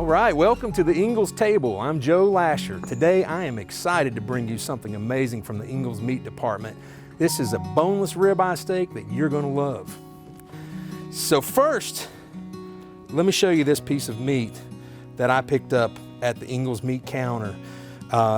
right, welcome to the Ingles table. I'm Joe Lasher. Today I am excited to bring you something amazing from the Ingles meat department. This is a boneless ribeye steak that you're gonna love. So first, let me show you this piece of meat that I picked up at the Ingles meat counter.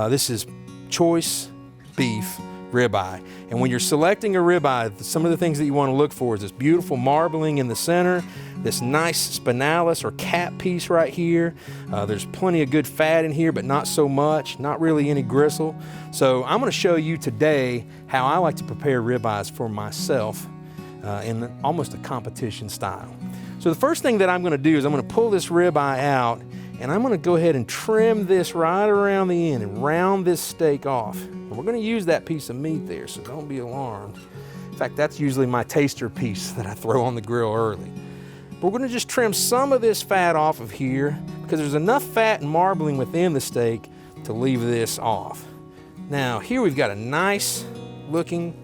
This is choice beef ribeye. And when you're selecting a ribeye, some of the things that you want to look for is this beautiful marbling in the center, this nice spinalis or cap piece right here. There's plenty of good fat in here, but not so much, not really any gristle. So I'm going to show you today how I like to prepare ribeyes for myself in almost a competition style. So the first thing that I'm going to do is I'm going to pull this ribeye out, and I'm going to go ahead and trim this right around the end and round this steak off. And we're going to use that piece of meat there, so don't be alarmed. In fact, that's usually my taster piece that I throw on the grill early. But we're going to just trim some of this fat off of here because there's enough fat and marbling within the steak to leave this off. Now, here we've got a nice looking,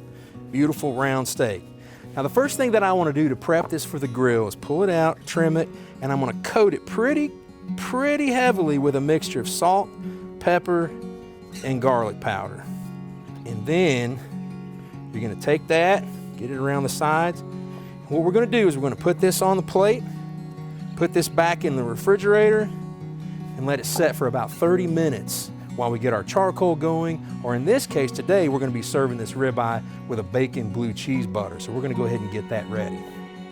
beautiful round steak. Now, the first thing that I want to do to prep this for the grill is pull it out, trim it, and I'm going to coat it pretty heavily with a mixture of salt, pepper, and garlic powder. And then you're going to take that, get it around the sides. And what we're going to do is we're going to put this on the plate, put this back in the refrigerator, and let it set for about 30 minutes while we get our charcoal going. Or in this case today, we're going to be serving this ribeye with a bacon blue cheese butter. So we're going to go ahead and get that ready.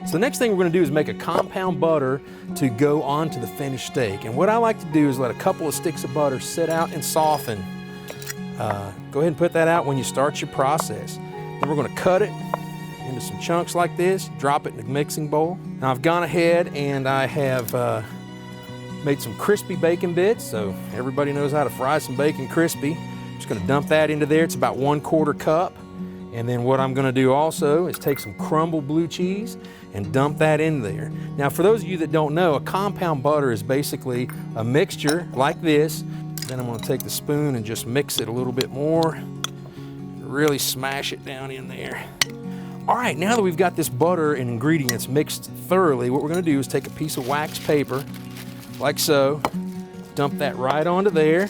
So the next thing we're going to do is make a compound butter to go onto the finished steak. And what I like to do is let a couple of sticks of butter sit out and soften. Go ahead and put that out when you start your process. Then we're going to cut it into some chunks like this, drop it in a mixing bowl. Now I've gone ahead and I have made some crispy bacon bits, so everybody knows how to fry some bacon crispy. I'm just going to dump that into there. It's about 1/4 cup. And then what I'm going to do also is take some crumbled blue cheese and dump that in there. Now, for those of you that don't know, a compound butter is basically a mixture like this. Then I'm going to take the spoon and just mix it a little bit more. Really smash it down in there. All right, now that we've got this butter and ingredients mixed thoroughly, what we're going to do is take a piece of wax paper, like so, dump that right onto there.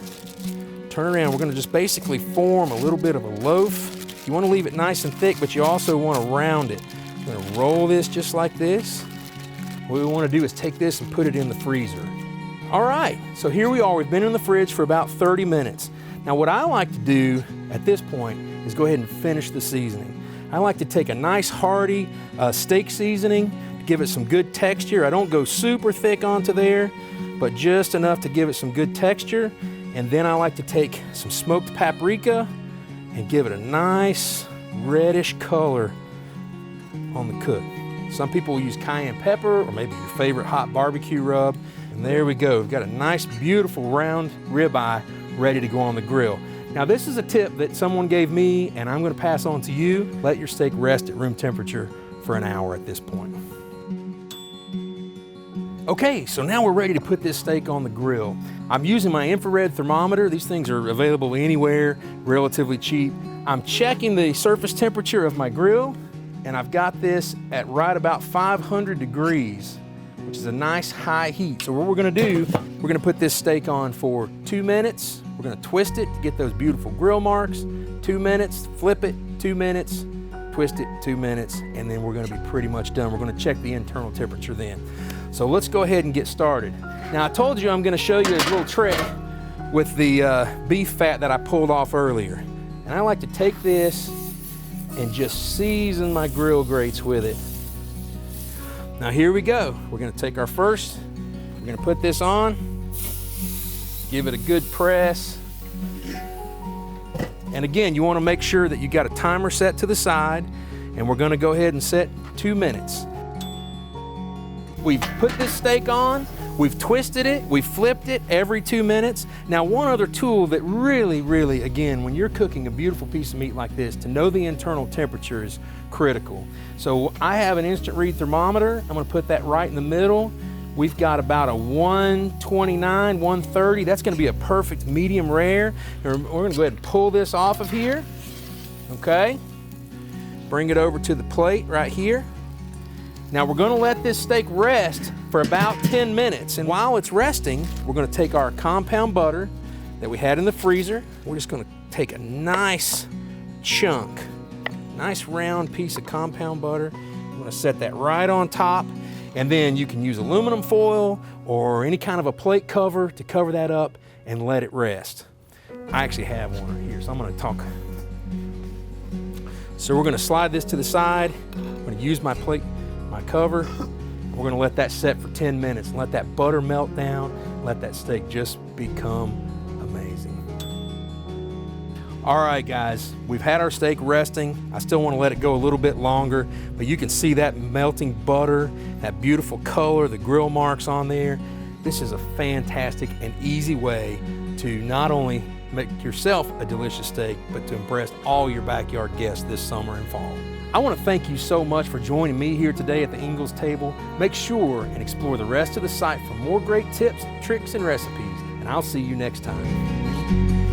Turn around. We're going to just basically form a little bit of a loaf. You want to leave it nice and thick, but you also want to round it. We're going to roll this just like this. What we want to do is take this and put it in the freezer. All right, so here we are. We've been in the fridge for about 30 minutes. Now what I like to do at this point is go ahead and finish the seasoning. I like to take a nice hearty steak seasoning to give it some good texture. I don't go super thick onto there, but just enough to give it some good texture. And then I like to take some smoked paprika and give it a nice reddish color on the cook. Some people will use cayenne pepper or maybe your favorite hot barbecue rub. And there we go. We've got a nice, beautiful round ribeye ready to go on the grill. Now this is a tip that someone gave me and I'm going to pass on to you. Let your steak rest at room temperature for an hour at this point. Okay, so now we're ready to put this steak on the grill. I'm using my infrared thermometer. These things are available anywhere, relatively cheap. I'm checking the surface temperature of my grill, and I've got this at right about 500 degrees, which is a nice high heat. So what we're gonna do, we're gonna put this steak on for 2 minutes. We're gonna twist it to get those beautiful grill marks. 2 minutes, flip it, 2 minutes, twist it, 2 minutes, and then we're gonna be pretty much done. We're gonna check the internal temperature then. So let's go ahead and get started. Now I told you I'm gonna show you a little trick with the beef fat that I pulled off earlier. And I like to take this and just season my grill grates with it. Now here we go. We're gonna take our first, we're gonna put this on, give it a good press. And again, you wanna make sure that you got a timer set to the side, and we're gonna go ahead and set 2 minutes. We've put this steak on, we've twisted it, we've flipped it every 2 minutes. Now one other tool that really, again, when you're cooking a beautiful piece of meat like this, to know the internal temperature is critical. So I have an instant read thermometer. I'm gonna put that right in the middle. We've got about a 129, 130. That's gonna be a perfect medium rare. We're gonna go ahead and pull this off of here, okay? Bring it over to the plate right here. Now we're gonna let this steak rest for about 10 minutes. And while it's resting, we're gonna take our compound butter that we had in the freezer. We're just gonna take a nice chunk, nice round piece of compound butter. I'm gonna set that right on top, and then you can use aluminum foil or any kind of a plate cover to cover that up and let it rest. I actually have one right here, so I'm gonna talk. So we're gonna slide this to the side. I'm gonna use my plate, my cover. We're gonna let that set for 10 minutes, let that butter melt down, let that steak just become amazing. All right, guys, we've had our steak resting. I still wanna let it go a little bit longer, but you can see that melting butter, that beautiful color, the grill marks on there. This is a fantastic and easy way to not only make yourself a delicious steak, but to impress all your backyard guests this summer and fall. I want to thank you so much for joining me here today at the Ingles table. Make sure and explore the rest of the site for more great tips, tricks, and recipes, and I'll see you next time.